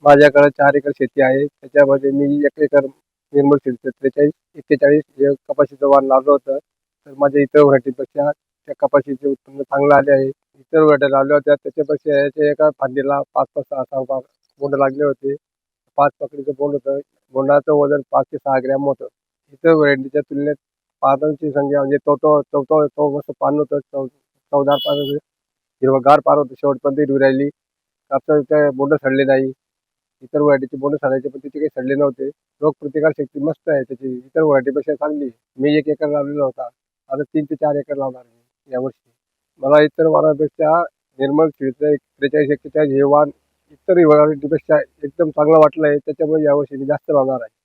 माझ्याकडे 4 एकर शेती आहे. त्याच्यामध्ये मी 1 एकर निर्मल सीड्सचं 43-41 हे कपाशीचं वाण लावलं होतं. तर माझ्या इतर व्हरायटीपेक्षा त्या कपाशीचे उत्पन्न चांगलं आले आहे. इतर व्हरायटी लावल्या होत्या त्याच्यापेक्षा याच्या एका फांदीला 5-5, 6-6 बोंड लागले होते. 5 पकडीचं बोंड होतं. बोंडाचं वजन 5 ते 6 ग्रॅम होतं. इतर व्हरायटीच्या तुलनेत पानांची संख्या म्हणजे चौथं पान होतं. चवदार पान होतं. हिरवंगार पान होतं. शेवटपर्यंत हिरवी राहिली. कापसाचे बोंड सडले नाही. इतर व्हरायटीचे बोंड सडायचे पण त्याचे काही सडले नव्हते. रोगप्रतिकार शक्ती मस्त आहे त्याची. इतर व्हरायटीपेक्षा चांगली आहे. मी 1 एकर लावलेला होता. आता 3 ते 4 एकर लावणार मी यावर्षी. मला इतर वाणापेक्षा निर्मल सीडचं 43-41 हे वाण इतर व्हरायटीपेक्षा एकदम चांगलं वाटलं आहे. त्याच्यामुळे यावर्षी मी जास्त लावणार आहे.